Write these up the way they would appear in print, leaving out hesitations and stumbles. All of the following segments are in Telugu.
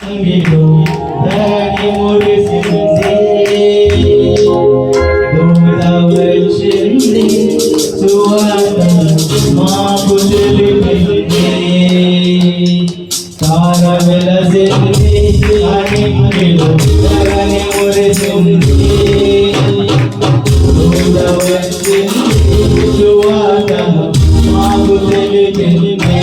ధరణి మురిసింది దూత వచ్చింది సువార్త మాకు తెలిపింది తార వెలసింది అనిలో ధరణి మురిసింది దూత వచ్చింది సువార్త మాకు తెలిపింది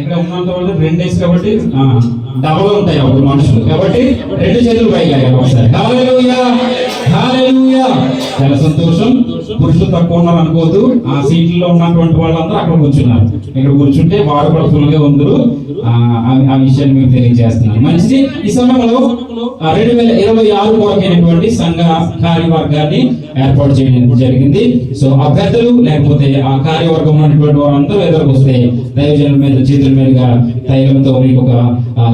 ఇక్కడ ఉన్నంత వరకు 2 డేస్ కాబట్టి డబల్ ఉంటాయి అప్పుడు మనుషులు కాబట్టి 2 చేతులు పైకి ఒకసారి హల్లెలూయా హల్లెలూయా. చాలా సంతోషం. పురుషులు తక్కువ ఉన్నారు అనుకోదు. ఆ సీట్లలో ఉన్నటువంటి వాళ్ళందరూ అక్కడ కూర్చున్నారు. ఇక్కడ కూర్చుంటే వారు కూడా ఫుల్ గా ఉందరు. ఆ విషయాన్ని మీకు తెలియజేస్తున్నాను. మంచిది. ఈ సమయంలో 2026 కొరకైనటువంటి సంఘ కార్యవర్గాన్ని ఏర్పాటు చేయడం జరిగింది. సో ఆ పెద్దలు లేకపోతే ఆ కార్యవర్గం ఉన్నటువంటి వారందరూ ఎదురుకు వస్తే దైవజనుల మీద చేతుల మీదుగా తైలంతో మీకు ఒక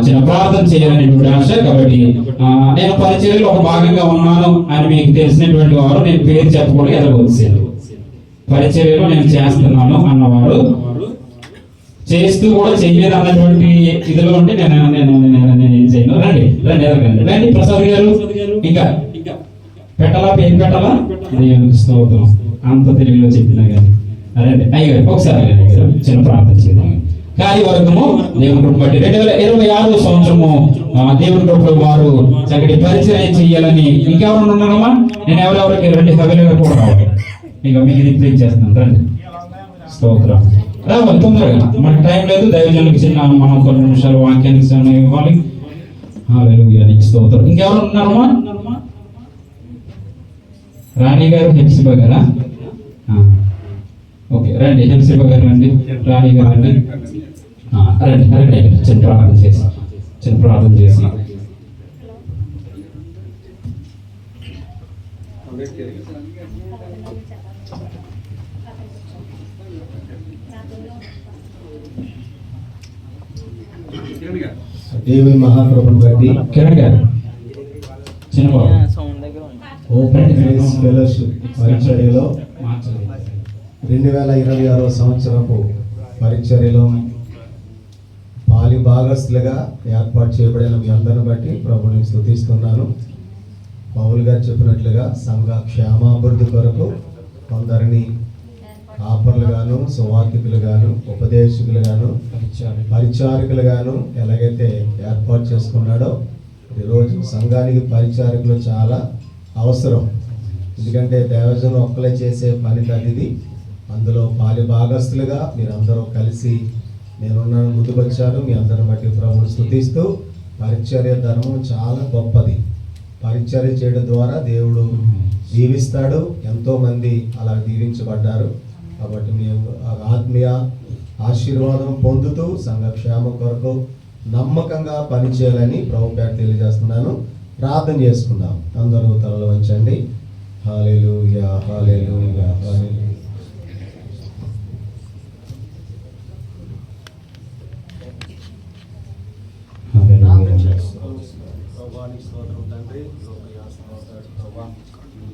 చిన్న ప్రార్థన చేయాలనేటువంటి ఆశ. కాబట్టి నేను పరిచర్యలో ఒక భాగంగా ఉన్నాను అని మీకు తెలిసినటువంటి వారు, నేను పేరు చెప్పకూడదు ఎదగొచ్చాను, పరిచర్యలో నేను చేస్తున్నాను అన్నవారు, చేస్తూ కూడా చేయలేదు అన్నటువంటి ఇదిలో ఉంటే నేను ఏం చేయను. రండి రండి ఎదగండి రండి. ప్రసాద్ గారు ఇంకా పెట్టాలా, పేరు పెట్టాలా? దేవునికి స్తోత్రం. అంత తెలుగులో చెప్పినా కానీ అదే అయ్యారు. ఒకసారి చిన్న ప్రార్థన చేద్దాం. కార్యవర్గము దేవుని కృప బట్టి 2026 సంవత్సరము దేవుని కృప వారు చక్కటి పరిచయం చేయాలని ఇంకెవరు ఉన్నారమ్మా? నేను ఎవరెవరికి 2 సభ్యులుగా కూడా రావాలి. ఇక మీకు రిప్లై చేస్తున్నాను. రండి. స్తోత్రం. రావాలి తొందరగా, మనకు టైం లేదు. దైవజనులకు చిన్న మనం కొన్ని నిమిషాలు వాక్యానికి సమయం ఇవ్వాలి. హల్లెలూయా, నీకు స్తోత్రం. ఇంకెవరు ఉన్నారమ్మా? రాణి గారు, హెప్సిబా గారా? ఓకే, రండి. హెప్సిబా గారు రండి, రాణి గారు రండి. రండి రండి, చిన్న ప్రార్థన చేసి దేవుని మహాకృపను బట్టి కిరణ్ గారు, చిన్నబాబు ఓపెన్ గ్రేస్ ఫెలోషిప్ పరిచర్యలో 2026 సంవత్సరపు పరిచర్యలో పాలి భాగస్తులుగా ఏర్పాటు చేయబడిన మీ అందరిని బట్టి ప్రభుని స్తుతిస్తున్నాను. పౌలు గారు చెప్పినట్లుగా సంఘ క్షేమాభివృద్ధి కొరకు కొందరిని కాపర్లుగాను, సువార్థికులుగాను, ఉపదేశకులుగాను, పరిచారకులుగాను ఎలాగైతే ఏర్పాటు చేసుకున్నాడో ఈరోజు సంఘానికి పరిచారకులు చాలా అవసరం. ఎందుకంటే దేవజనం ఒక్కలే చేసే పని కాదు ఇది. అందులో పాలి భాగస్తులుగా మీరందరూ కలిసి నేనున్నాను ముందుకొచ్చారు. మీ అందరిని బట్టి ప్రభుని స్తుతిస్తూ, పరిచర్య ధర్మం చాలా గొప్పది. పరిచర్య చేయడం ద్వారా దేవుడు దీవిస్తాడు. ఎంతోమంది అలా దీవించబడ్డారు. కాబట్టి మేము ఆత్మీయ ఆశీర్వాదం పొందుతూ సంఘ క్షేమం కొరకు నమ్మకంగా పనిచేయాలని ప్రభు పేరు తెలియజేస్తున్నాను. ప్రార్థన చేసుకుందాం. అందరూ తలలు వంచండి. హల్లెలూయా, హల్లెలూయా, హల్లెలూయా.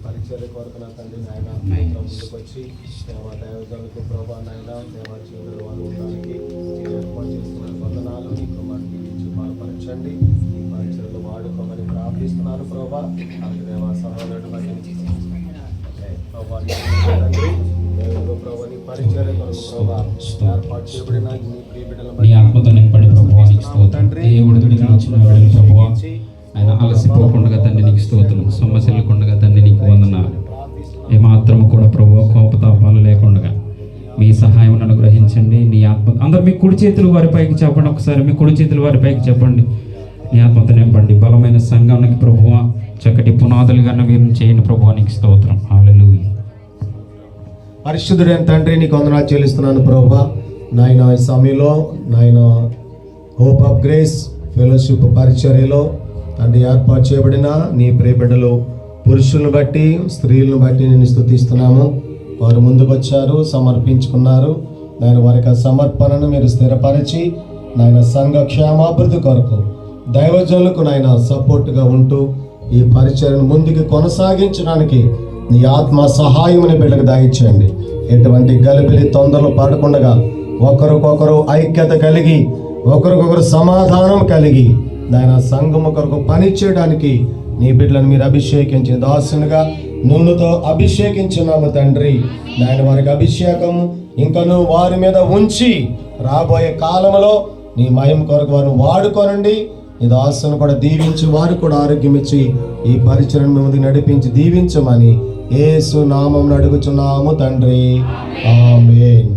పరిచర్య కొరకు నా తండ్రి నాయన ముందుకు వచ్చి దైవజనులకు ప్రభా నాయన దేవా జీవులు వాళ్ళు ఉండడానికి ఏర్పాటు చేస్తున్నారు. వందనాలు నీకు మనకి ఇచ్చి బలపరచండి. ఈ పరిచర్యలు వాడుకోమని ప్రార్థిస్తున్నారు ప్రభా. అలాగే దేవా సహోదరుడు ప్రభా ప్రభాని పరిచర్య కొరకు ప్రభా ఏర్పాటు చేయబడిన నీ ఆత్మతో నింపండి ప్రభువా, నీకు స్తోత్రం. దేవుడు వచ్చిన వేళ ప్రభువా ఆయన అలసిపోకుండా తండ్రి నీకు స్తోత్రం. సొమ్మసిల్లకుండా తండ్రి నీకు వందనాలు. ఏమాత్రం కూడా ప్రభువా కోపతాపాలు లేకుండా మీ సహాయం అనుగ్రహించండి. నీ ఆత్మ అందరు మీ కుడి చేతులు వారి పైకి చెప్పండి. ఒకసారి మీ కుడి చేతులు వారి పైకి చెప్పండి. నీ ఆత్మతో నింపండి. బలమైన సంఘానికి ప్రభువా చక్కటి పునాదులుగా మీరు చేయండి ప్రభువా, నీకు స్తోత్రం. హల్లెలూయా. పరిశుద్ధుడైన తండ్రి నీకు వందనాలు చెల్లిస్తున్నాను ప్రభువా. నాయన ఈ సమయంలో నాయన హోప్ ఆఫ్ గ్రేస్ ఫెలోషిప్ పరిచర్యలో తండ్రి ఏర్పాటు చేయబడిన నీ ప్రియబిడ్డలు పురుషులను బట్టి స్త్రీలను బట్టి నేను స్తుతిస్తున్నాము. వారు ముందుకు వచ్చారు, సమర్పించుకున్నారు. నాయన వారికి ఆ సమర్పణను మీరు స్థిరపరిచి నాయన సంఘ క్షేమాభివృద్ధి కొరకు దైవజనులకు నాయన సపోర్ట్గా ఉంటూ ఈ పరిచర్యను ముందుకు కొనసాగించడానికి నీ ఆత్మ సహాయముని బిడ్డకు దయచేయండి. ఎటువంటి గలిబిలి తొందరలు పడకుండా ఒకరికొకరు ఐక్యత కలిగి ఒకరికొకరు సమాధానం కలిగి నాయన సంఘము కొరకు పని చేయడానికి నీ బిడ్డలను మీరు అభిషేకించిన దాసునిగా నూనెతో అభిషేకించున్నాము తండ్రి. నాయన వారికి అభిషేకం ఇంకను వారి మీద ఉంచి రాబోయే కాలంలో నీ మహిమ కొరకు వారిని వాడుకోనండి. నీ దాసును కూడా దీవించి వారికి కూడా ఆరోగ్యం ఇచ్చి ఈ పరిచయం ముందుకు నడిపించి దీవించమని యేసు నామం అడుగుచున్నాము తండ్రి. ఆమేన్.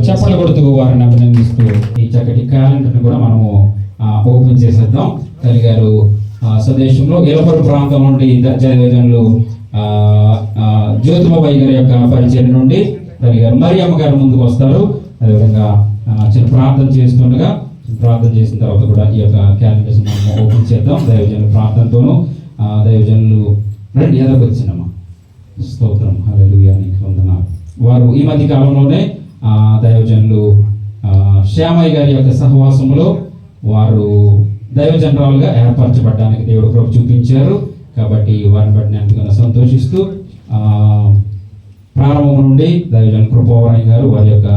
చప్పట్లు కొడుతూ వారిని అభినందిస్తూ ఈ చక్కటి క్యాలెండర్ని కూడా మనము ఓపెన్ చేసేద్దాం. తల్లి గారు స్వదేశంలో ఏలపూరు ప్రాంతం నుండి దైవజనులు జ్యోతిబాబాయి గారి యొక్క పరిచయం నుండి తల్లి గారు మరియమ్మ గారు ముందుకు వస్తారు. అదేవిధంగా చిన్న ప్రార్థన చేసిన తర్వాత కూడా ఈ యొక్క క్యాలెండర్స్ మనం ఓపెన్ చేద్దాం. దైవజనుల ప్రార్థనతోనూ దైవజనులు రండి ఎదకొచ్చినమ్మా. స్తోత్రం. హల్లెలూయా, నీకు వందనాలు. వారు ఈ మధ్య కాలంలోనే దైవజనులు శ్యామయ్య గారి యొక్క సహవాసంలో వారు దైవజనరాలుగా ఏర్పరచబడడానికి దేవుడు కృప చూపించారు. కాబట్టి వారిని బట్టి నేను ఎంతగానో సంతోషిస్తూ ప్రారంభం నుండి దైవజన కృపావరయ్య గారు వారి యొక్క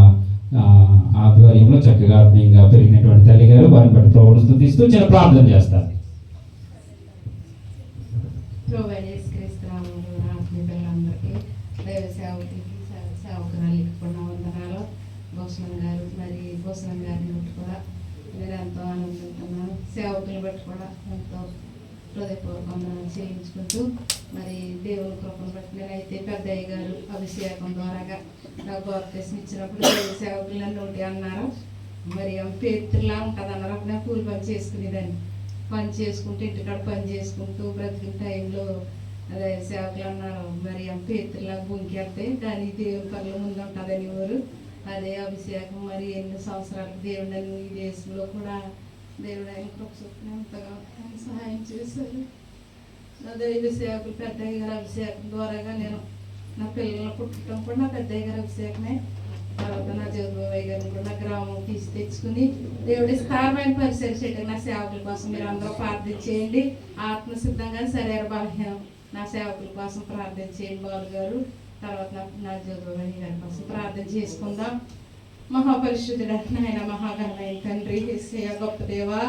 ఆధ్వర్యంలో చక్కగా ఆత్మీయంగా పెరిగినటువంటి తల్లి గారు వారిని బట్టి ప్రభువును స్తుతిస్తూ చిన్న ప్రార్థన చేస్తారు. సేవకులు బట్టి కూడా ఎంతో హృదయపూర్వకంగా చేయించుకుంటూ మరి దేవుని కృపను బట్టి నేనైతే పెద్దయ్య గారు అభిషేకం ద్వారాగా నాకు బాప్తిస్మం ఇచ్చినప్పుడు దేవుడి సేవకులు నన్ను ఒకటి అన్నారు, మరి పేతులా ఉంటుంది అన్నారు. అప్పుడు నేను కూలి పని చేసుకునేదాన్ని. పని చేసుకుంటూ ఇంటికాడ పని చేసుకుంటూ బ్రతికిన టైంలో అదే సేవకులు అన్నారు, మరి పేతులా గుంకెళ్తే దాని దేవుని పనుల ముందు ఉంటుందని ఎవరు అదే అభిషేకం. మరి ఎన్ని సంవత్సరాలకు దేవుడు నన్ను ఈ దేశంలో కూడా దేవుడు ఆయన కృప చొప్పున ఎంతగా సహాయం చేశారు. అదే అభిషేకులు పెద్దయ్య గారి అభిషేకం ద్వారాగా నేను నా పిల్లలను పుట్టడం కూడా నా పెద్దయ్య గారి అభిషేకమే. తర్వాత నా జగబాబయ్య గారిని కూడా నా గ్రామం తీసి తెచ్చుకుని దేవుడి స్థానమైన పరిచయం చేయడం నా సేవకుల కోసం మీరు అందరూ ప్రార్థన చేయండి. ఆత్మసిద్ధంగా శరీర బలహీనం నా సేవకుల కోసం ప్రార్థన చేయండి బాలు గారు. తర్వాత నా జగబాబయ్య గారి కోసం ప్రార్థన చేసుకుందాం. మహాపరిశుద్ధుడు నాయన మహాఘనమైన తండ్రి యేసయ్య గొప్ప దేవా,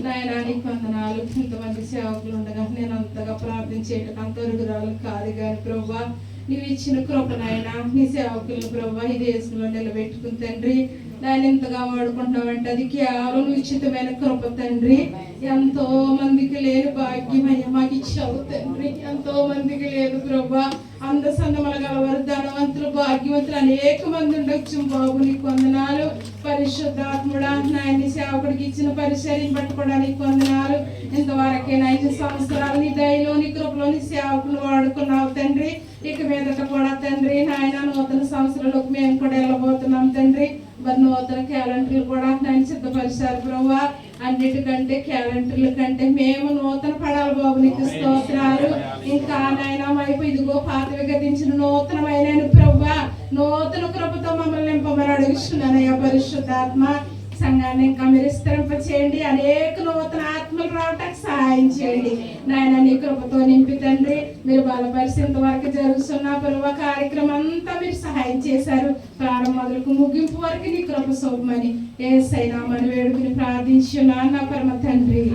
నాయన నీకు వందనాలు. ఇంతమంది సేవకులు ఉండగా నేను అంతగా ప్రార్థించేటకు అంత అరుగురాలు కాదు కానీ ప్రభువా, నీవు ఇచ్చిన కృప నాయన నీ సేవకులను ప్రభువా ఈ దేశంలో నిలబెట్టుకుని తండ్రి నాయన ఎంతగా వాడుకుంటావంటే అది కేవలం ఉచితమైన కృప తండ్రి. ఎంతో మందికి లేని భాగ్యం అయ్యా మాకు ఇచ్చావు తండ్రి. ఎంతో మందికి లేదు ప్రభువా. అందసందముల గలవారు ధనవంతులు భాగ్యవంతులు అనేక మంది ఉండొచ్చు బాబు, నీకు వందనాలు. పరిశుద్ధాత్ముడా నాయన సేవకుడికి ఇచ్చిన పరిచర్యను పట్టుకోవడానికి వందనాలు. ఇంతవరకే 5 సంవత్సరాలు నీ దయలో నీ కృపలో నీ సేవకులు వాడుకున్నావు తండ్రి. ఇక మీదట కూడా తండ్రి నాయన నూతన సంవత్సరాలకు మేము కూడా వెళ్ళబోతున్నాం తండ్రి. మరి నూతన క్యాలెండర్లు కూడా నాయన సిద్ధపరిచారు ప్రభువా. అన్నిటికంటే క్యాలెండర్ల కంటే మేము నూతన పడాలి బాబు, నీకు స్తోత్రాలు. ఇంకా నాయన వైపు ఇదిగో పాతవి గతించిన నూతనమైన ప్రభువా నూతన కృపతో మమ్మల్ని నింపమని అడుగుతున్నానయ్యా. పరిశుద్ధాత్మ సంఘాన్ని ఇంకా మీరు విస్తరింప చేయండి. అనేక నూతన ఆత్మలు రావటానికి సహాయం చేయండి నాయన. నీ కృపతో నింపి తండ్రి మీరు బలపరిచేంత వరకు జరుగుతున్న ప్రభువా కార్యక్రమం అంతా మీరు సహాయం చేశారు. ప్రారంభం మొదలుకు ముగింపు వరకు నీ కృప సోపమని యేసయ్య నామమున వేడుకుని ప్రార్థించున్నాను నా పరమ తండ్రి.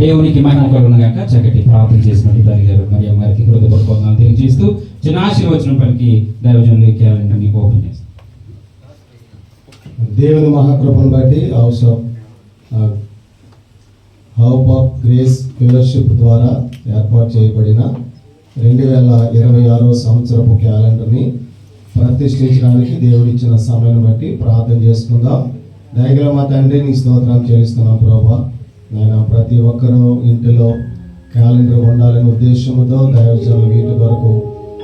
దేవునికి మహిమ కలుగును గాక. చక్కటి ప్రార్థన చేసినట్టు తల్లి గారు మరి అమ్మగారికి కృతజ్ఞతలు తెలియజేస్తూ చిన్న ఆశీర్వచనం పలికి దైవజనులు క్యాలెండర్ మీకు ఓపెన్ చేస్తాం. దేవుని మహాకృపను బట్టి అవసరం హౌప్ ఆఫ్ గ్రేస్ ఫెలోషిప్ ద్వారా ఏర్పాటు చేయబడిన 2026 సంవత్సరపు క్యాలెండర్ని ప్రతిష్ఠించడానికి దేవుడిచ్చిన సమయాన్ని బట్టి ప్రార్థన చేసుకుందాం. దయగల మా తండ్రి నీ స్తోత్రం చెల్లిస్తున్నాం ప్రభా. నాయన ప్రతి ఒక్కరూ ఇంటిలో క్యాలెండర్ ఉండాలనే ఉద్దేశంతో దైవజనులు వీటి వరకు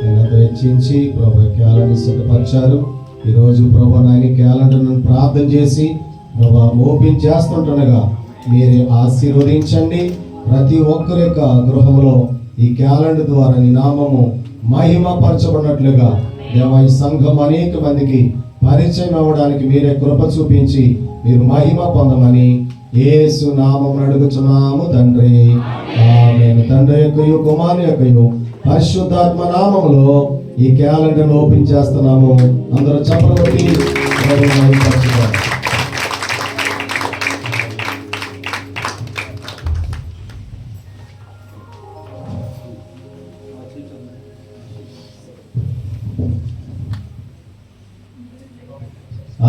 నేను వెచ్చించి ప్రభా క్యాలెండర్ సిద్ధపరిచారు. ఈరోజు ప్రభా నాయన క్యాలెండర్ను ప్రార్థన చేసి ప్రభా ఓపెన్ చేస్తుండగా మీరు ఆశీర్వదించండి. ప్రతి ఒక్కరి యొక్క గృహంలో ఈ క్యాలెండర్ ద్వారా నీ నామము మహిమపరచబడినట్లుగా దేవా ఈ సంఘం అనేక మందికి పరిచయం అవ్వడానికి మీరే కృప చూపించి మీరు మహిమ పొందమని యేసు నామమున అడుగుచున్నాము తండ్రి. ఆమేన్. తండ్రి యొక్కయు కుమారుని యొక్కయు పరిశుద్ధాత్మ నామములో ఈ క్యాలెండర్ ఓపెన్ చేస్తున్నాము. అందరూ చప్పట్లు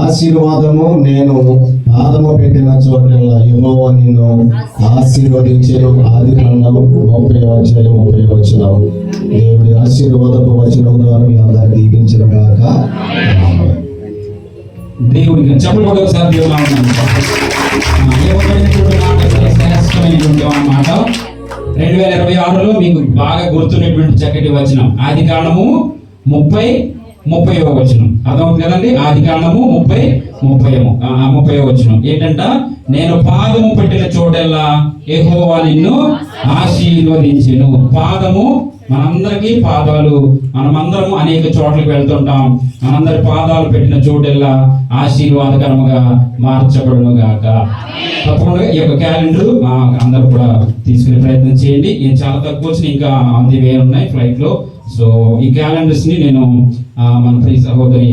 ఆశీర్వాదము నేను పాదము పెట్టిన చోటల్లా యెహోవా నిన్ను ఆశీర్వదించెను. ఆదికాండం 30:30 దేవుడి ఆశీర్వాదపు వచనం ద్వారా మీ అందరినీ దీవించును గాక. దేవుడికి చెప్పలు కూడా ఒకసారి దేవుడు మాట 2026లో మీకు బాగా గుర్తున్నటువంటి చక్కటి వచనం ఆదికాండము 30:30 వచనం. అర్థమవుతుంది కదండి. ఆదికాండము 30:30 వచనం ఏంటంట, నేను పాదము పెట్టిన చోటల్లా యెహోవా నిన్ను ఆశీర్వదించెను. పాదము మనందరికీ పాదాలు, మనమందరం అనేక చోట్లకు వెళ్తుంటాం. మనందరి పాదాలు పెట్టిన చోటెల్లా ఆశీర్వాదకరముగా మార్చబడును గాక. తప్పకుండా ఈ యొక్క క్యాలెండర్ అందరూ కూడా తీసుకునే ప్రయత్నం చేయండి. ఇది చాలా తక్కువ వచ్చిన ఇంకా అంది వేరు ఉన్నాయి ఫ్లైట్ లో. సో ఈ క్యాలెండర్స్ ని నేను మన ప్రియ సహోదరి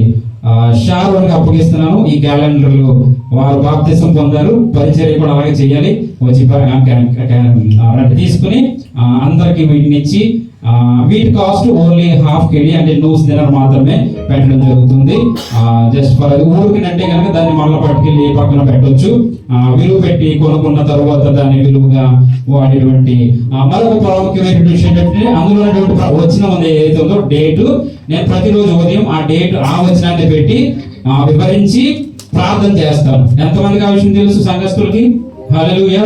షారోన్కి అప్పగిస్తున్నాను. ఈ క్యాలెండర్లు వారు బాప్తిసం పొందారు, పరిచర్య కూడా అలాగే చేయాలి. వచ్చి తీసుకుని అందరికి వీటిని ఇచ్చి వీటి కాస్ట్ ఓన్లీ ½ kg అంటే లూస్ డిన్నర్ మాత్రమే పెట్టడం జరుగుతుంది. జస్ట్ ఫర్ ఊరికి అంటే కనుక దాన్ని మళ్ళీ పట్టుకెళ్ళి పక్కన పెట్టవచ్చు. విలువ పెట్టి కొనుక్కున్న తర్వాత దాన్ని విలువగా వాడేటువంటి మరొక ప్రాముఖ్యమైన విషయం ఏంటంటే అందులో వచ్చిన ఏదైతే ఉందో డేటు, నేను ప్రతిరోజు ఉదయం ఆ డేట్ ఆ వచనాన్ని పెట్టి వివరించి ప్రార్థన చేస్తాను. ఎంతమందికి ఆ విషయం తెలుసు సంఘస్థులకి? హల్లెలూయా.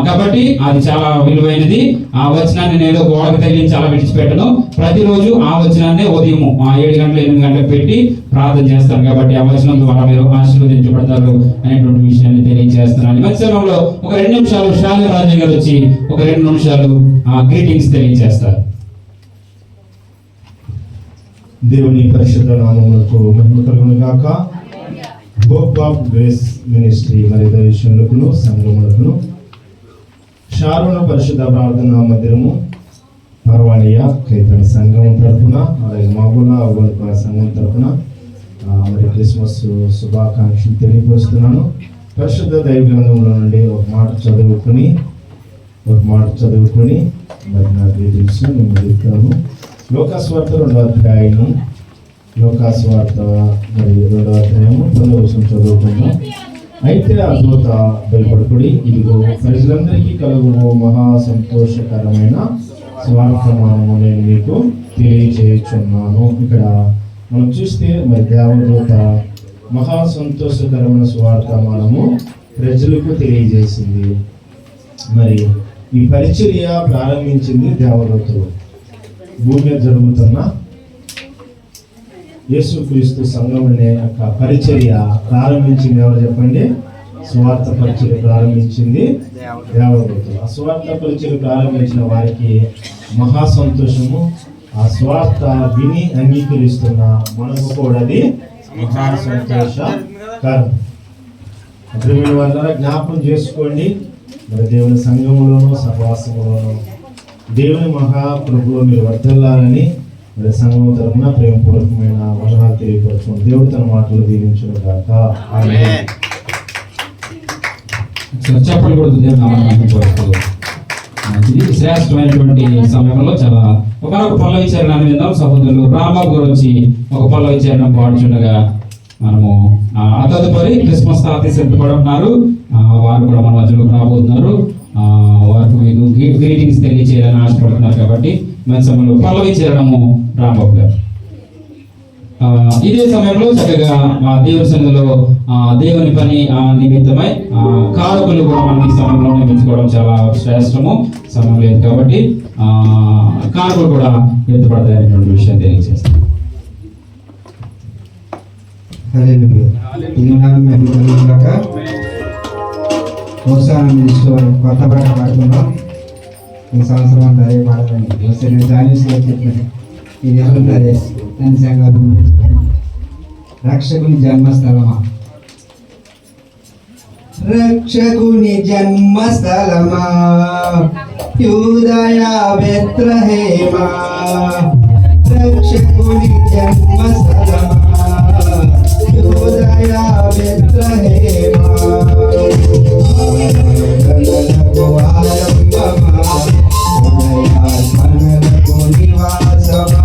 కాబట్టి అది చాలా విలువైనది. ఆ వచనాన్ని నేను గోడకు తగిలించి అలా విడిచిపెట్టను. ప్రతిరోజు ఆ వచనాన్ని ఉదయం 7 గంటలు 8 గంటలకు పెట్టి ప్రార్థన చేస్తాను. కాబట్టి ఆ వచనం ద్వారా మీరు ఆశీర్వదించబడతారు అనేటువంటి విషయాన్ని తెలియజేస్తున్నాను. మంచి సమయంలో ఒక 2 నిమిషాలు శాలి రాజు గారు వచ్చి ఒక 2 నిమిషాలు గ్రీటింగ్స్ తెలియజేస్తారు. దేవుని పరిశుద్ధ నామములకు మహిమ కలుగును గాక. హోప్ ఆఫ్ గ్రేస్ మినిస్ట్రీ మరి దైవజనులకు సంఘములకు షారోన పరిశుద్ధ ప్రార్థనా మందిరము పర్వాణియ కైతన సంఘం తరఫున అలాగే మాగుల అవగొల సంఘం తరఫున మరి క్రిస్మస్ శుభాకాంక్షలు తెలియపరుస్తున్నాను. పరిశుద్ధ దైవ గ్రంథంలో నుండి ఒక మాట చదువుకొని మరి నా గ్రీటింగ్స్ నేను చెప్తాను. లోకాస్వార్త 2వ అధ్యాయము మరి 2వ అధ్యాయము 9వ వచనం చదువుకుందాం. అయితే ఆ దూత భయపడకుడి, ఇదిగో ప్రజలందరికీ కలుగు మహా సంతోషకరమైన స్వార్థమానము నేను మీకు తెలియజేయుచున్నాను. ఇక్కడ మనం చూస్తే మరి దేవదూత మహా సంతోషకరమైన స్వార్థమానము ప్రజలకు తెలియజేసింది. మరి ఈ పరిచర్య ప్రారంభించింది దేవదూతలు. భూమి మీద జరుగుతున్న యేసుక్రీస్తు సంఘం అనే పరిచర్య ప్రారంభించింది ఎవరు చెప్పండి? స్వార్థ పరిచర్య ప్రారంభించింది దేవదూతలు. ఆ స్వార్థ పరిచర్య ప్రారంభించిన వారికి మహా సంతోషము. ఆ స్వార్థ విని అంగీకరిస్తున్న మనకు కూడా అది మహా సంతోషకరం. ప్రియమైన వాళ్ళ జ్ఞాపకం చేసుకోండి, మరి దేవుని సంఘములోను సహవాసములోను దేవుని మహాప్రభులో మీరు వర్ధిల్లాలని మరి సంఘం తరఫున ప్రేమపూర్వకమైన వందనాలు తెలియపరచుకోండి. దేవుడు తన మాటలు దీవించును గాక. ఆమేన్. చెప్పలు కూడా దేవుని నామమున ఇది శ్రేష్టమైనటువంటి సమయంలో చాలా ఒకనొక పల్లవి చరణాన్ని విందాం. సహోదరులు రాంబాబు గారు వచ్చి ఒక పల్లవి చరణం పాడుచుండగా మనము తదుపరి క్రిస్మస్ తాత సిద్ధపడి ఉన్నారు. వారు కూడా మన మధ్యలోకి రాబోతున్నారు. వారికి మీకు గ్రీటింగ్స్ తెలియజేయాలని ఆశపడుతున్నారు. కాబట్టి మన సమయంలో పల్లవి చరణము రాంబాబు గారు. ఇదే సమయంలో చక్కగా దేవుని సన్నిధిలో దేవుని పని నిమిత్తమై కారకులు కూడా మనకి సమయంలో నియమించుకోవడం చాలా శ్రేష్టము. సమయం లేదు కాబట్టి కారకులు కూడా ఎత్తుపడతాయనేటువంటి విషయం తెలియజేస్తాం. కొత్త పాట పాడుతున్నాం. ఈ సంవత్సరం అంతా అదే పాడాలని జానీస్లో చెప్పినది. ఇది ఏమంటారే దాని సంగతి రక్షకుని జన్మస్థలమా? రక్షకుని జన్మస్థలమా యూదయ బెత్లెహేమా, రక్షకుని జన్మస్థలమా యూదయ బెత్లెహేమా, ఆరాధనలకు ఆరంభమా ఉదయాత్మలకు నివాసమా,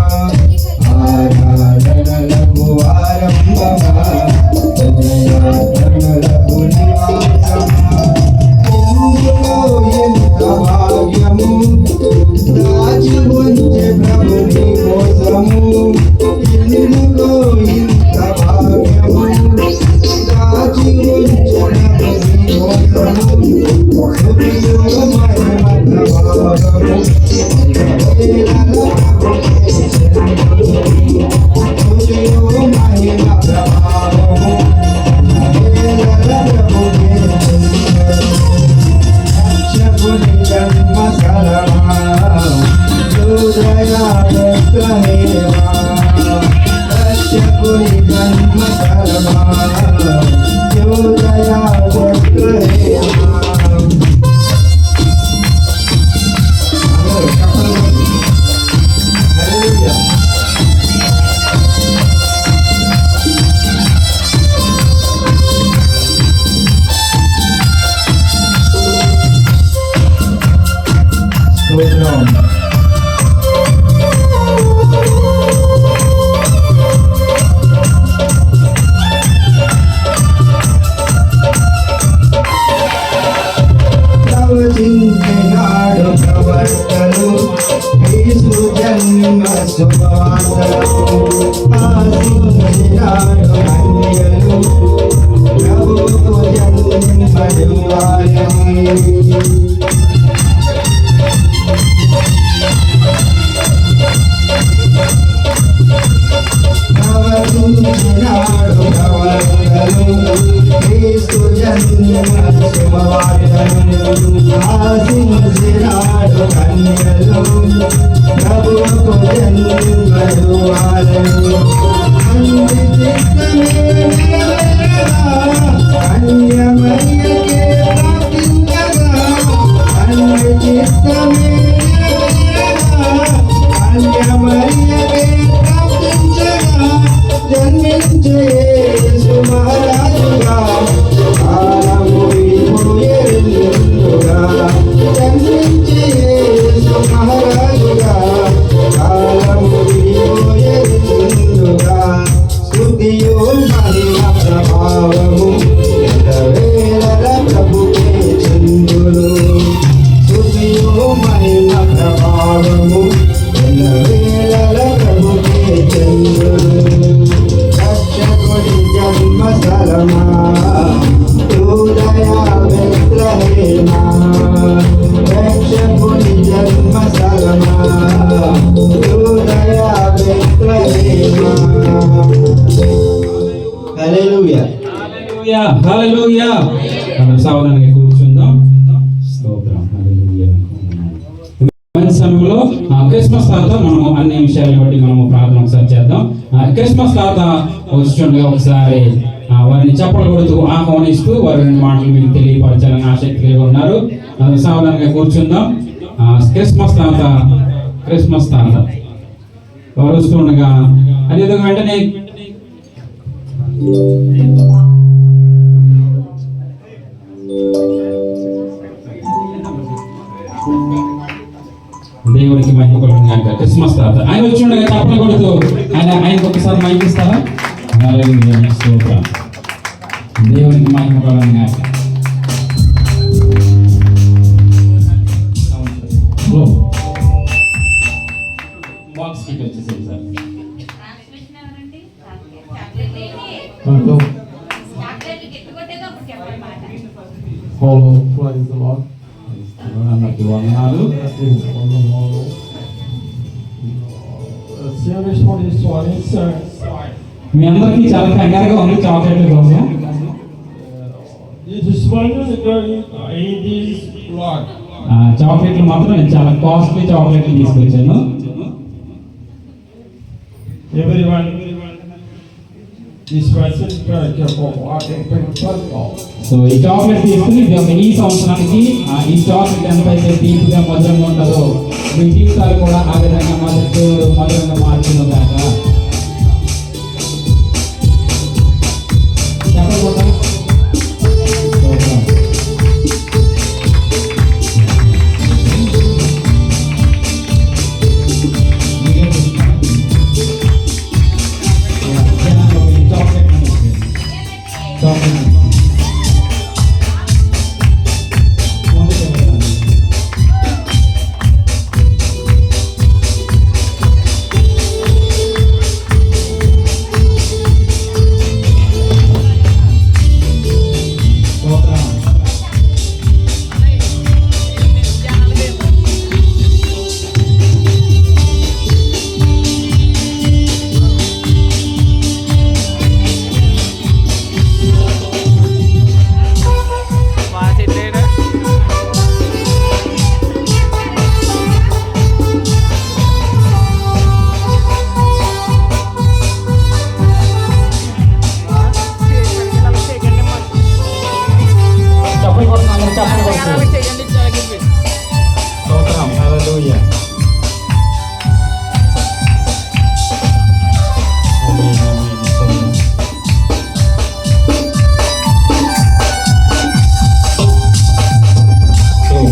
ఆరాధనలకు ఆరంభమా ఉదయాత్మలకు నివాసమా, ఎందుకో ఎంత భాగ్యము దాచి ఉంచే ప్రభుని కోసము, ఎందుకో ఇంత భాగ్యము దాచి ఉంచే ప్రభుని కోసము, సుఖియో మహిమ ప్రభావము సుఖియో మహిమ ప్రభావము రక్షకుని జన్మస్థలమా యూదయ బెత్లెహేమా, రక్షకుని జన్మస్థలమా యూదయ బెత్లెహేమా. స్తోత్రం. శుభవార్తలు క్రీస్తు జన్మ శుభవార్తలు ఆశించినాడు కన్యలు ప్రభువుకు జన్మలు వారలు అన్ని చిత్తమే నెరవేరగా కన్యమరియకే ప్రార్థించగా అన్ని చిత్తమే నెరవేరగా కన్యమరియకే ప్రార్థించగా జన్మించే యేసు మహారాజుగా కాలము విడిపోయేందుగా జన్మించే యేసు మహారాజుగా కాలము విడిపోయేందుగా స్తుతియు మహిమ ప్రభావము ఎల్లవేళల ప్రభువే చెందును స్తుతియు మహిమ ప్రభావము ఎల్లవేళల ప్రభువే చెందును రక్షకుడి జన్మస్థలమా హృదయ బెత్లెహేమా రక్షకుడి జన్మస్థలమా హృదయ బెత్లెహేమా హల్లెలూయా హల్లెలూయా హల్లెలూయా. మనం సావధానంగా కూర్చుందాం. స్తోత్రం హల్లెలూయా. మంచి సమయంలో క్రిస్మస్ తాత మనము అన్ని విషయాలను బట్టి మనము ప్రార్థన ఒకసారి చేద్దాం. క్రిస్మస్ తాత వస్తుండగా ఒకసారి వారిని చప్పలు కొడుతూ ఆహ్వానిస్తూ వారి 2 మాటలు మీకు తెలియపరచాలని ఆసక్తి కలిగి ఉన్నారు. సావధానంగా కూర్చుందాం. క్రిస్మస్ తాత వారు వస్తుండగా అదేవిధంగా వెంటనే దేవునికి మహిమ కలుగును గాక. క్రిస్మస్ తాత ఆయన వచ్చి ఉండగా చప్పలు కొడుతూ ఆయనకు ఒకసారి మైక్ ఇస్తారా? హల్లెలూయా స్తోత్రం. దేవునికి మహిమ కలుగును గాక. బాక్స్ కి వచ్చేసేది సార్. అందరికీ వందనాలు. మీ అందరికీ చాలా కంగారుగా ఉంది చాక్లెట్ల కోసం. చాక్లెట్లు మాత్రం నేను చాలా కాస్ట్లీ చాక్లెట్లు తీసుకొచ్చాను. సో ఈ చాక్లెట్ తీసుకుని ఈ సంవత్సరానికి ఈ చాక్లెట్ ఎంతైతే తీపిగా మధురంగా ఉంటుందో మీ జీవితాలు కూడా ఆ విధంగా మధురంగా మార్చును కాక. చెప్పకుండా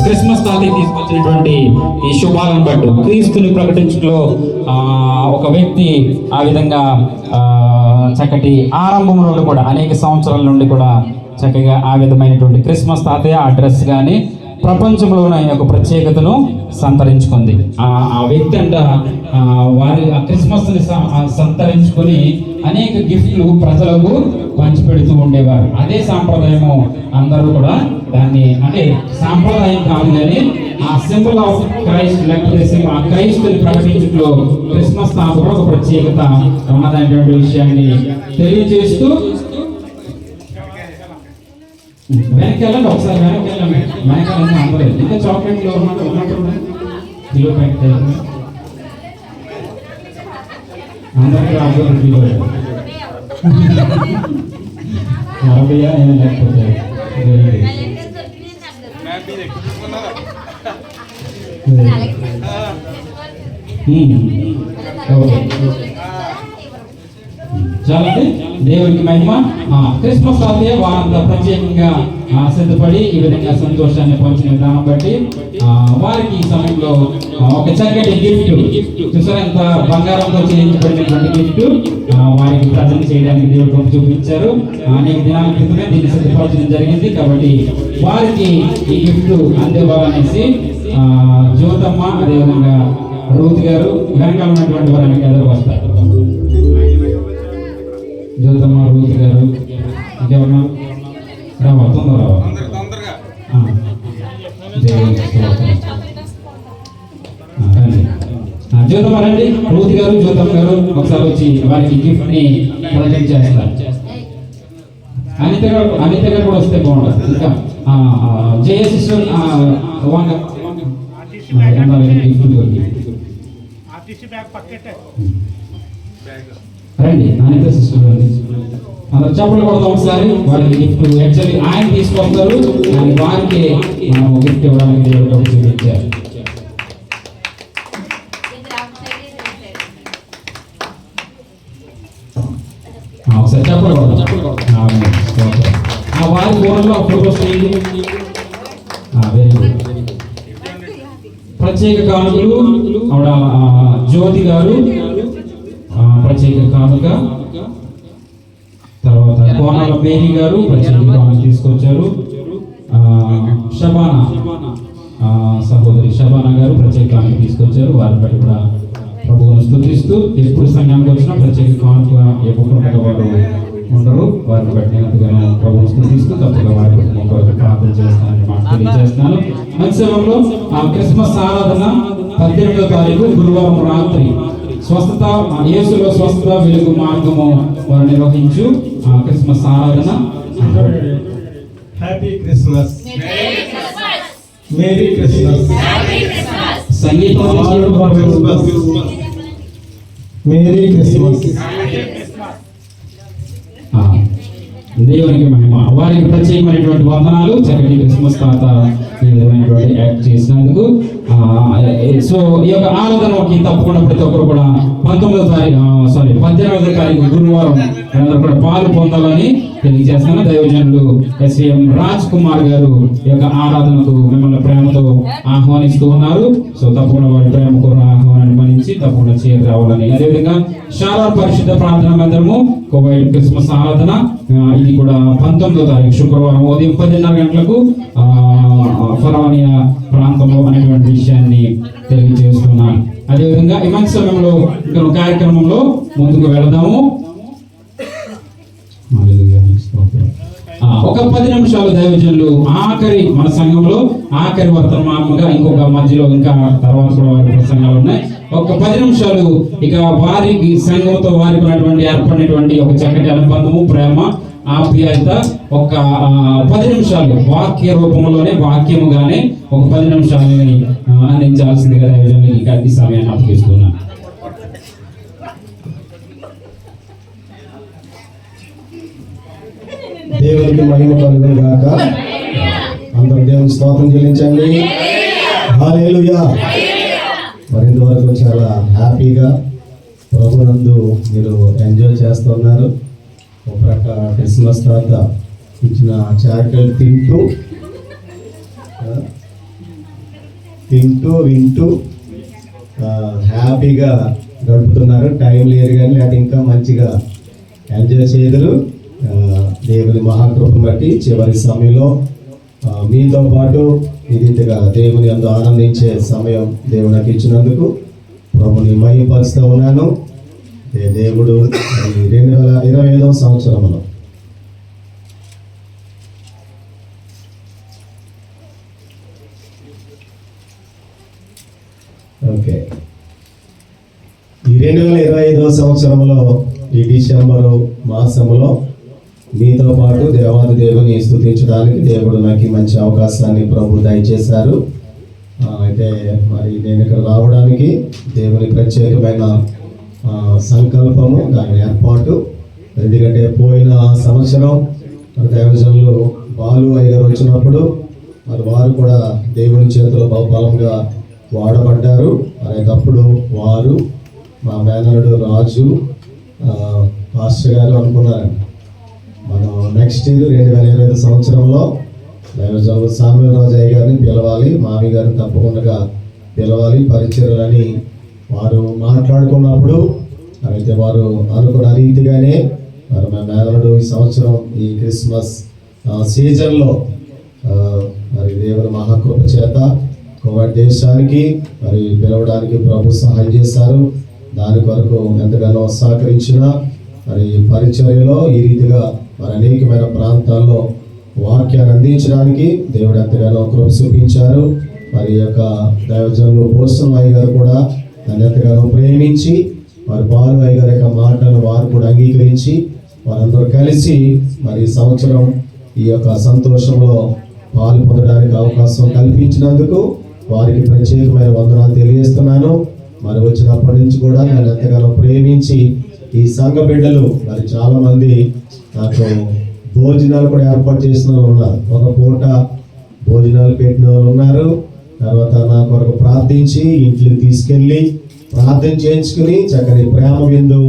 క్రిస్మస్ తాతకి తీసుకొచ్చినటువంటి ఈ శుభాలను బట్టి క్రీస్తుని ప్రకటించడంలో ఒక వ్యక్తి ఆ విధంగా చక్కటి ఆరంభం నుండి కూడా అనేక సంవత్సరాల నుండి కూడా చక్కగా ఆ విధమైనటువంటి క్రిస్మస్ తాతయ్య ఆ డ్రెస్ కానీ ప్రపంచంలోనే ఒక ప్రత్యేకతను సంతరించుకుంది. ఆ వ్యక్తి అంట వారి ఆ క్రిస్మస్ని సంతరించుకొని అనేక గిఫ్ట్లు ప్రజలకు పంచిపెడుతూ ఉండేవారు. అదే సాంప్రదాయము అందరూ కూడా దాన్ని అంటే సాంప్రదాయం కాదు కానీ ఆ సింబల్ ఆఫ్ క్రైస్ట్ లేకపోతే ఆ క్రైస్తుని ప్రకటించడంలో క్రిస్మస్ తాత కూడా ఒక ప్రత్యేకత ఉన్నదనేటువంటి విషయాన్ని తెలియజేస్తూ వెనక్కి వెళ్ళండి, ఒకసారి వెనక్కి వెళ్ళండి. వెనకాల అందలేదు ఇంకా చాక్లెట్లు ఉన్నట్టు కిలో ప్యాకెట్ అందరికీ రాబోతుంది కిలో 40 ఏం లేకపోతే చాలండి. దేవునికి మహిమ. క్రిస్మస్ తాతయ్య వారంతా ప్రత్యేకంగా సిద్ధపడి ఈ విధంగా సంతోషాన్ని పంచిన విధానం బట్టి వారికి ఈ సమయంలో ఒక చక్కటి గిఫ్ట్ చూసారు, ఎంత బంగారంతో చేయించబడినటువంటి గిఫ్ట్ వారికి ప్రజెంట్ చేయడానికి దేవుడు పంపి చూపించారు. అనేక దినాల క్రితమే దీన్ని సిద్ధపరచడం జరిగింది. కాబట్టి వారికి ఈ గిఫ్ట్ అందివ్వాలనేసి జ్యోతమ్మ అదేవిధంగా రూత్ గారు వెనకాల ఉన్నటువంటి వారు వెనక ఎదురు వస్తారు. జ్యోతమ్మ, రూత్ గారు ఇంకెవరన్నా రావా, తొందర రావా. జ్యోతమ్మ రండి, రూత్ గారు, జ్యోతమ్మ గారు ఒకసారి వచ్చి వారికి గిఫ్ట్ ని ప్రజెంట్ చేస్తారు. అనిత గారు కూడా వస్తే బాగుంటుంది. ఇంకా జయ సిస్టర్ రండి, అనిత సిస్టర్ రండి. అందరు చప్పట్లు కొడతాం ఒకసారి. వారికి గిఫ్ట్ యాక్చువల్లీ ఆయన తీసుకొస్తారు, కానీ వారికి మనం గిఫ్ట్ ఇవ్వడానికి దేవుడు చూపించారు. ఒకసారి చప్పట్లు కొడతాం. వారి ఫోన్లో ఫోటోస్ వెరీ గుడ్. ప్రత్యేక కానుకలు ఆవిడ జ్యోతి గారు ప్రత్యేక కానుక, తర్వాత కోనాల మేరీ గారు ప్రత్యేక కానుక తీసుకొచ్చారు. షబానా సహోదరి షబానా గారు ప్రత్యేక కానుక తీసుకొచ్చారు. వారిని బట్టి కూడా ప్రభువును స్తుతిస్తూ ఎప్పుడు సంఘానికి వచ్చినా ప్రత్యేక కానుక ఎప్పుడు వారు ఉండరు. వారిని బట్టి ఎంతగానో ప్రభువును స్తుతిస్తూ తప్పగా వారి కొరకు ప్రార్థన చేస్తానని మాట తెలియజేస్తున్నాను. మత్స్యంలో క్రిస్మస్ ఆరాధన 18వ తారీఖు గురువారం రాత్రి స్వస్థత యేసులో స్వస్థత వెలుగు మార్గము వారు నిర్వహించు క్రిస్మస్ ఆరాధన. హ్యాపీ క్రిస్మస్, మేరీ క్రిస్మస్, సంగీతం మేరీ క్రిస్మస్. దేవునికి మహిమ. వారికి ప్రత్యేకమైనటువంటి వందనాలు. చక్కటి క్రిస్మస్ తాత ఈ విధమైనటువంటి యాక్ట్ చేసినందుకు. సో ఈ యొక్క ఆరాధనకి తప్పకుండా ప్రతి ఒక్కరు కూడా 18వ తారీఖు గురువారం అందరూ కూడా పాలు పొందాలని తెలియజేస్తాను. దైవజనులు ఎస్విఎం రాజ్ కుమార్ గారు ఈ యొక్క ఆరాధనకు మిమ్మల్ని ప్రేమతో ఆహ్వానిస్తూ ఉన్నారు. సో తప్పకుండా వారి ప్రేమ కూడా ఆహ్వానాన్ని మన్నించి తప్పకుండా చేరి రావాలని. అదేవిధంగా శారదా పరిశుద్ధ ప్రార్థన మందిరము కోవైడ్ క్రిస్మస్ ఆరాధన ఇది కూడా 19వ తారీఖు శుక్రవారం ఉదయం 10:30 గంటలకు ఫరానియా ప్రాంతంలో అనేటువంటి విషయాన్ని తెలియజేస్తున్నాను. అదేవిధంగా ఈ మంచి సమయంలో ఇక్కడ కార్యక్రమంలో ముందుకు వెళదాము. ఒక 10 నిమిషాలు దైవజనులు ఆఖరి మన సంఘంలో ఆఖరి వర్తమానంగా ఇంకొక మధ్యలో ఇంకా తర్వాత కూడా వారి ప్రసంగాలు ఉన్నాయి. ఒక 10 నిమిషాలు ఇక వారికి సంఘంతో వారికి ఉన్నటువంటి ఏర్పడినటువంటి ఒక చక్కటి అనుబంధము, ప్రేమ, ఆప్యాయత ఒక 10 నిమిషాలు వాక్య రూపంలోనే వాక్యముగానే ఒక 10 నిమిషాలని అందించాల్సిందిగా దైవజనులకి ఈ సమయాన్ని అప్పగిస్తున్నాను. దేవునికి మహిమ కలుగును గాక. అందరూ దేవునికి స్తోత్రం చెల్లించండి. హల్లెలూయా. మరి ఇంతవరకు చాలా హ్యాపీగా ప్రభునందు మీరు ఎంజాయ్ చేస్తున్నారు. ఒక ప్రక్క క్రిస్మస్ తాత ఇచ్చిన చాక్లెట్ తింటూ వింటూ హ్యాపీగా గడుపుతున్నారు. టైం లేదు కానీ లేకపోతే ఇంకా మంచిగా ఎంజాయ్ చేయదురు. దేవుని మహాకృపను బట్టి చివరి సమయంలో మీతో పాటు ఇదిగా దేవుని అందు ఆనందించే సమయం దేవుడు నాకు ఇచ్చినందుకు ప్రభుని మహిమపరుస్తూ ఉన్నాను. దేవుడు 2025వ సంవత్సరంలో ఓకే. ఈ 2025 సంవత్సరంలో ఈ డిసెంబరు మాసంలో మీతో పాటు దేవాది దేవుని స్తుతించడానికి దేవుడు నాకు ఈ మంచి అవకాశాన్ని ప్రభు దయచేశారు. అయితే మరి నేను ఇక్కడ రావడానికి దేవుని ప్రత్యేకమైన సంకల్పము, దాని ఏర్పాటు. ఎందుకంటే పోయిన సంవత్సరం దైవజనులు బాలు అయ్యగారు వచ్చినప్పుడు మరి వారు కూడా దేవుని చేతిలో బలంగా వాడబడ్డారు. అనేటప్పుడు వారు, మా మేనరుడు రాజు, పాస్టర్ గారు అనుకున్నారండి మనం నెక్స్ట్ ఇయర్ 2025 సంవత్సరంలో దైవజనులు సామ్యూల్ రాజు అయ్య గారిని పిలవాలి, మామి గారిని తప్పకుండా పిలవాలి పరిచర్యలని వారు మాట్లాడుకున్నప్పుడు, అయితే వారు అనుకున్న రీతిగానే మరి మా మేనరుడు ఈ సంవత్సరం ఈ క్రిస్మస్ సీజన్లో మరి దేవుని మహాకృప చేత కోవిడ్ దేశానికి మరి పిలవడానికి ప్రభు సహాయం చేశారు. దాని కొరకు ఎంతగానో సహకరించిన మరి పరిచర్యలో ఈ రీతిగా మరి అనేకమైన ప్రాంతాల్లో వాక్యాన్ని అందించడానికి దేవుడు ఎంతగానో కృప చూపించారు. మరి యొక్క దైవజనులు బోసన్ అయ్య గారు కూడా నన్ను ఎంతగానో ప్రేమించి మరి బాలు అయ్య గారి యొక్క మాటలు వారు కూడా అంగీకరించి వారందరూ కలిసి మరి సంవత్సరం ఈ యొక్క సంతోషంలో పాలు పొందడానికి అవకాశం కల్పించినందుకు వారికి ప్రత్యేకమైన వందనాలు తెలియజేస్తున్నాను. మరి వచ్చినప్పటి నుంచి కూడా నన్ను ఎంతగానో ప్రేమించి ఈ సంఘ బిడ్డలు మరి చాలా మంది నాకు భోజనాలు కూడా ఏర్పాటు చేసిన వాళ్ళు ఉన్నారు. ఒక పూట భోజనాలు పెట్టిన వాళ్ళు ఉన్నారు. తర్వాత నా కొరకు ప్రార్థించి ఇంట్లోకి తీసుకెళ్ళి ప్రార్థన చేయించుకుని చక్కని ప్రేమ విందు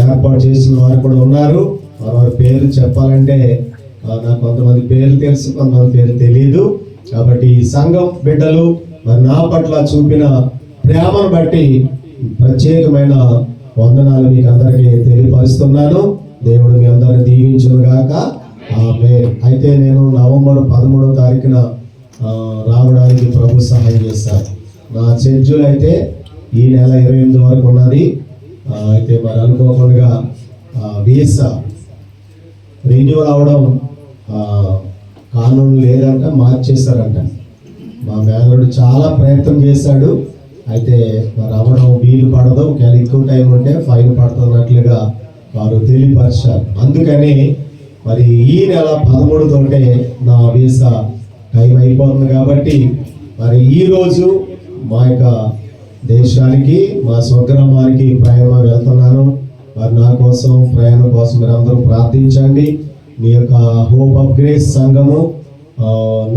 ఏర్పాటు చేసిన వారు కూడా ఉన్నారు. వారి పేరు చెప్పాలంటే నాకు కొంతమంది పేర్లు తెలుసు, కొంతమంది పేరు తెలియదు. కాబట్టి ఈ సంఘం బిడ్డలు మరి నా పట్ల చూపిన ప్రేమను బట్టి ప్రత్యేకమైన వందనాలు మీకు అందరికీ తెలియపరుస్తున్నాను. దేవుడు మీ అందరిని దీవించును గాక. ఆమేన్. అయితే నేను నవంబర్ 13వ తారీఖున రావడానికి ప్రభు సహాయం చేశారు. నా షెడ్యూల్ అయితే ఈ నెల 28 వరకు ఉన్నది. అయితే మరి అనుకోకుండా వీసా రెన్యూవల్ అవడం కానూన్ లేదంట, మార్చేశారంట. మా మేనరుడు చాలా ప్రయత్నం చేశాడు. అయితే మరి అవ్వడం వీలు పడదు, ఒకవేళ ఎక్కువ టైం ఉంటే ఫైన్ పడుతున్నట్లుగా వారు తెలియపరిచారు. అందుకని మరి ఈ నెల 13 తోటే నా వీసా టైం అయిపోతుంది. కాబట్టి మరి ఈరోజు మా యొక్క దేశానికి, మా స్వగ్రామానికి ప్రయాణం వెళ్తున్నాను. మరి నా కోసం, ప్రయాణం కోసం మీరు అందరూ ప్రార్థించండి. మీ యొక్క హోప్ ఆఫ్ గ్రేస్ సంఘము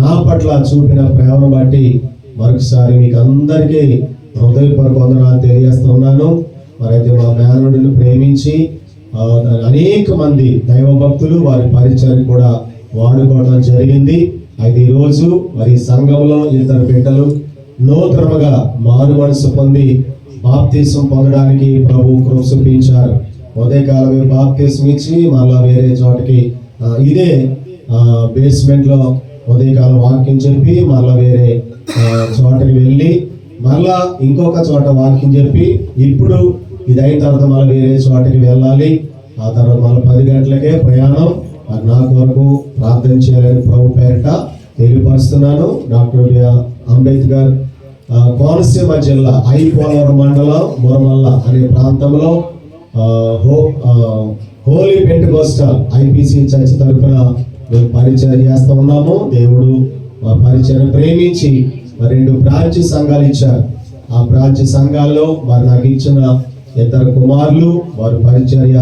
నా పట్ల చూపిన ప్రేమను బట్టి మరొకసారి మీకు అందరికీ హృదయపూర్వక వందనాలు తెలియజేస్తున్నాను. మరైతే మా మేనరుడిని ప్రేమించి అనేక మంది దైవ భక్తులు వారి పరిచయం కూడా వాడుకోవడం జరిగింది. అయితే ఈరోజు మరి సంఘంలో ఇద్దరు బిడ్డలు నూతనముగా మారు మనసు పొంది బాప్తీసం పొందడానికి ప్రభు కృప చూపించారు. ఉదయకాలమే బాప్తీసం ఇచ్చి మళ్ళా వేరే చోటకి ఇదే బేస్మెంట్ లో ఉదయకాలం వాక్యం చెప్పి మళ్ళా వేరే చోటకి వెళ్ళి మళ్ళా ఇంకొక చోట వాక్యం చెప్పి ఇప్పుడు ఇది అయిన తర్వాత మళ్ళీ వేరే చోటకి వెళ్ళాలి. ఆ తర్వాత మళ్ళీ 10 గంటలకే ప్రయాణం. నా కొరకు ప్రార్థన చేయాలని ప్రభు పేరిట తెలియపరుస్తున్నాను. డాక్టర్ బిఆర్ అంబేద్కర్ కోనసీమ జిల్లా ఐపోలవరం మండలం మురమల్ల అనే ప్రాంతంలో హోలీ పెంటెకోస్టల్ ఐపీసీ చర్చ్ తరఫున మేము పరిచయం చేస్తూ ఉన్నాము. దేవుడు మా పరిచయం ప్రేమించి 2 బ్రాంచ్ సంఘాలు ఇచ్చారు. ఆ బ్రాంచ్ సంఘాల్లో వారు నాకు ఇచ్చిన 2 కుమారులు వారు పరిచర్య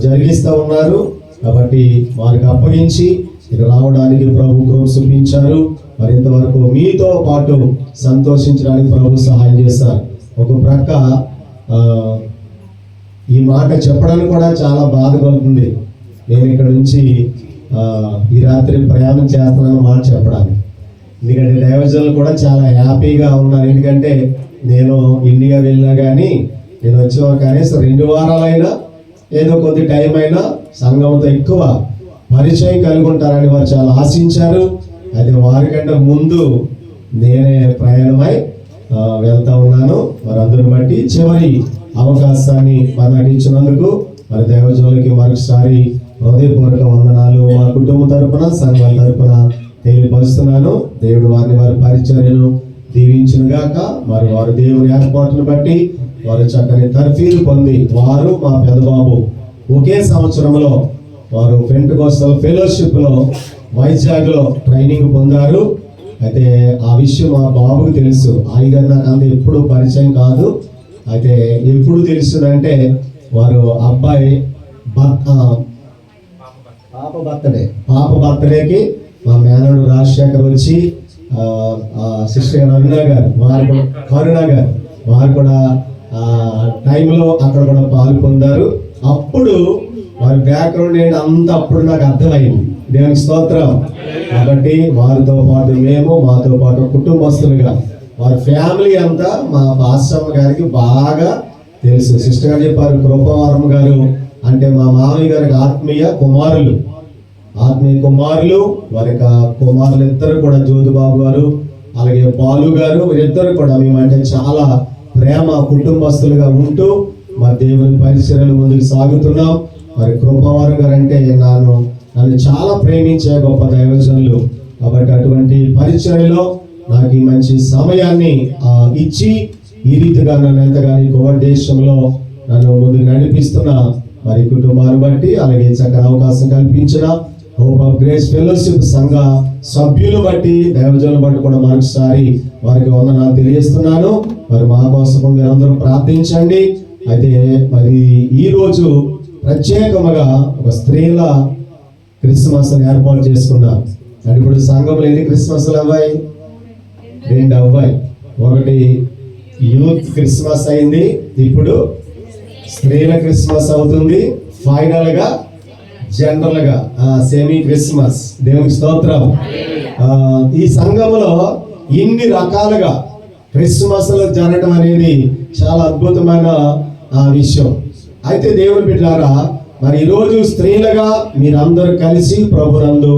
జరిగిస్తూ ఉన్నారు. కాబట్టి వారికి అప్పగించి ఇక రావడానికి ప్రభు కృప చూపించారు. మరి ఇంతవరకు మీతో పాటు సంతోషించడానికి ప్రభు సహాయం చేశారు. ఒక ప్రక్క ఈ మాట చెప్పడానికి కూడా చాలా బాధ కలుగుతుంది. నేను ఇక్కడ నుంచి ఈ రాత్రి ప్రయాణం చేస్తున్నాను మాట చెప్పడానికి. ఎందుకంటే దైవజనులు కూడా చాలా హ్యాపీగా ఉన్నారు. ఎందుకంటే నేను ఇండియా వెళ్ళినా కానీ నేను వచ్చే కనీసం 2 వారాలైనా ఏదో కొద్ది టైం అయినా సంఘంతో ఎక్కువ పరిచయం కలిగి ఉంటారని వారు చాలా ఆశించారు. అయితే వారికంటే ముందు నేనే ప్రయాణమై వెళ్తా ఉన్నాను. వారందరిని బట్టి చివరి అవకాశాన్ని మనకు ఇచ్చినందుకు మరి దైవజనులకి మరొకసారి హృదయపూర్వక వందనాలు మా కుటుంబం తరపున, సంఘాల తరపున తెలియపరుస్తున్నాను. దేవుడు వారి పరిచర్యను దీవించునుగాక. మరి వారు దేవుని ఏర్పాటును బట్టి వారు చక్కని తర్ఫీదు పొంది వారు మా పెదబాబు ఒకే సంవత్సరంలో వారు పెంటెకోస్టల్ ఫెలోషిప్లో వైజాగ్లో ట్రైనింగ్ పొందారు. అయితే ఆ విషయం మా బాబుకు తెలుసు. ఆయన నాకు అంత ఎప్పుడు పరిచయం కాదు. అయితే ఎప్పుడు తెలుసుదంటే వారు అబ్బాయి పాప బర్త్డేకి మా మేనడు రాజశేఖర్ వచ్చి సిస్టర్ అరుణ గారు కరుణ గారు వారు కూడా టైంలో అక్కడ కూడా పాలు పొందారు. అప్పుడు వారి బ్యాక్గ్రౌండ్ ఏంటి అంత అప్పుడు నాకు అర్థమైంది. దేవునికి స్తోత్రం. కాబట్టి వారితో పాటు మేము మాతో పాటు కుటుంబస్తులుగా వారి ఫ్యామిలీ అంతా మా పాస్టమ్మ గారికి బాగా తెలుసు. సిస్టర్ గారు చెప్పారు, కృపావరం గారు అంటే మా మామయ్య గారికి ఆత్మీయ కుమారులు. వారి యొక్క కుమారులు ఇద్దరు కూడా జ్యోతిబాబు గారు అలాగే బాలు గారు వీరిద్దరు కూడా మేమంటే చాలా ప్రేమ కుటుంబస్తులుగా ఉంటూ మా దేవుని పరిచర్యలు ముందుకు సాగుతున్నాం. మరి కృపావరం గారు అంటే నన్ను చాలా ప్రేమించే గొప్ప దైవజనులు. కాబట్టి అటువంటి పరిచర్యలో నాకు ఈ మంచి సమయాన్ని ఇచ్చి ఈ రీతిగా నన్ను ఎంతగానో కోవిడ్ దేశంలో నన్ను ముందుకు నడిపిస్తున్న మరి కుటుంబాన్ని బట్టి అలాగే చక్కని అవకాశం కల్పించిన హోప్ ఆఫ్ గ్రేస్ ఫెలోషిప్ సంఘ సభ్యులు బట్టి దైవజనులు బట్టి కూడా మరొకసారి వారికి వందనాలు తెలియజేస్తున్నాను. మరి మా కోసం మీరందరూ ప్రార్థించండి. అయితే మరి ఈ రోజు ప్రత్యేకముగా ఒక స్త్రీల క్రిస్మస్ ఏర్పాటు చేసుకున్నాం. అంటే ఇప్పుడు సంఘంలో ఎన్ని క్రిస్మస్లు అవ్వాయి? 2 అవ్వాయి. ఒకటి యూత్ క్రిస్మస్ అయింది, ఇప్పుడు స్త్రీల క్రిస్మస్ అవుతుంది. ఫైనల్ గా జనరల్ గా సెమీ క్రిస్మస్. దేవునికి స్తోత్రం. ఈ సంఘంలో ఇన్ని రకాలుగా క్రిస్మస్లు జరగడం అనేది చాలా అద్భుతమైన విషయం. అయితే దేవుని బిడ్డలారా, మరి ఈరోజు స్త్రీలుగా మీరందరూ కలిసి ప్రభునందు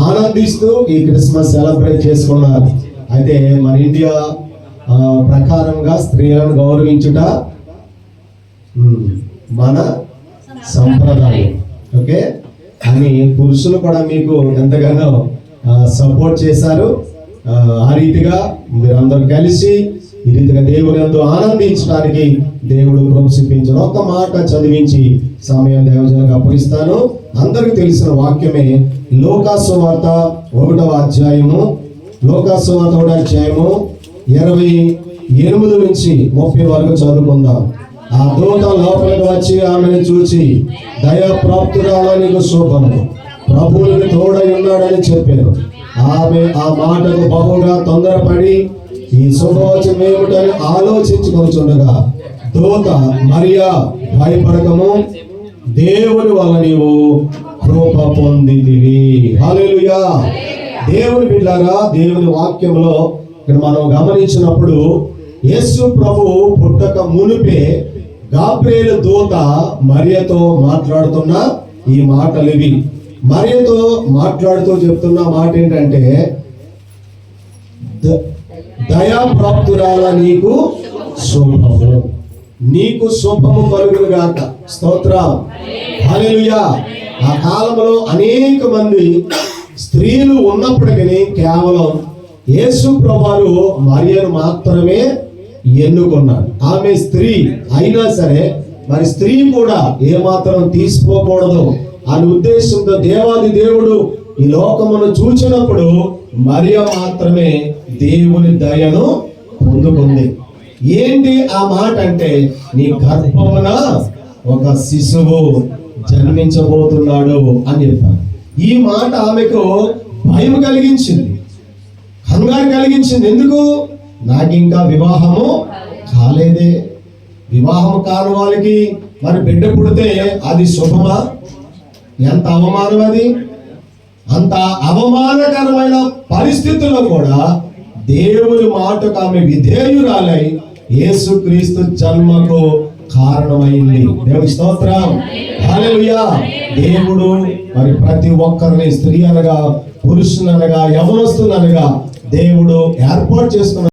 ఆనందిస్తూ ఈ క్రిస్మస్ సెలబ్రేట్ చేసుకున్నారు. అయితే మన ఇండియా ప్రకారంగా స్త్రీలను గౌరవించుట మన సంప్రదాయం. ఓకే, అని పురుషులు కూడా మీకు ఎంతగానో సపోర్ట్ చేశారు. ఆ రీతిగా మీరందరూ కలిసి ఈ రీతిగా దేవుని యందు ఆనందించడానికి దేవుడు ప్రోత్సహించిన ఒక మాట చదివించి సమయం దైవజనులకు అప్పగిస్తాను. అందరికి తెలిసిన వాక్యమే లూకాసు వార్త 1వ అధ్యాయము 28 నుంచి 30 వరకు చదువుకుందాం. ఆ దూత లోపలికి వచ్చి ఆమెను చూచి, దయాప్రాప్తురాలా నీకు శోభను, ప్రభువునికి తోడై ఉన్నాడని చెప్పారు. ఆమె ఆ మాటకు బహుగా తొందరపడి ఈ శుభవచనం ఏమిటని ఆలోచించుకొనుచుండగా దూత, మరియా భయపడకము, దేవుని వల్ల నీవు కృప పొందితివి. హల్లెలూయా. దేవుని బిడ్డలారా, దేవుని వాక్యంలో ఇక్కడ మనం గమనించినప్పుడు యేసు ప్రభు పుట్టక మునిపే గాబ్రియేలు దూత మరియతో మాట్లాడుతున్న ఈ మాటలు ఇవి. మరియతో మాట్లాడుతూ చెప్తున్న మాట ఏంటంటే, దయాప్రాప్తురాల నీకు శుభము, నీకు శుభము కలుగును గాక. స్తోత్రం. హల్లెలూయా. ఆ కాలంలో అనేక మంది స్త్రీలు ఉన్నప్పటికీ కేవలం యేసు ప్రభువు మరియను మాత్రమే ఎన్నుకున్నాడు. ఆమె స్త్రీ అయినా సరే మరి స్త్రీ కూడా ఏమాత్రం తీసుకోకూడదు అనే ఉద్దేశంతో దేవాది దేవుడు ఈ లోకమును చూచినప్పుడు మరియ మాత్రమే దేవుని దయను పొందుకుంది. ఏంటి ఆ మాట అంటే, నీ గర్భమున ఒక శిశువు జన్మించబోతున్నాడు అని చెప్పారు. ఈ మాట ఆమెకు భయం కలిగించింది, కంగారు కలిగించింది. ఎందుకు? నాకు ఇంకా వివాహము కాలేదే. వివాహం కాని వాళ్ళకి మరి బిడ్డ పుడితే అది శుభమా? ఎంత అవమానం అది! అంత అవమానకరమైన పరిస్థితుల్లో కూడా దేవుని మాటకు ఆమె విధేయురాలై యేసుక్రీస్తు జన్మకు కారణమైంది. దేవుని స్తోత్రం. హల్లెలూయా. దేవుడు మరి ప్రతి ఒక్కరిని స్త్రీ అనగా పురుషులనగా యవనస్తులనగా దేవుడు ఏర్పాటు చేసుకున్న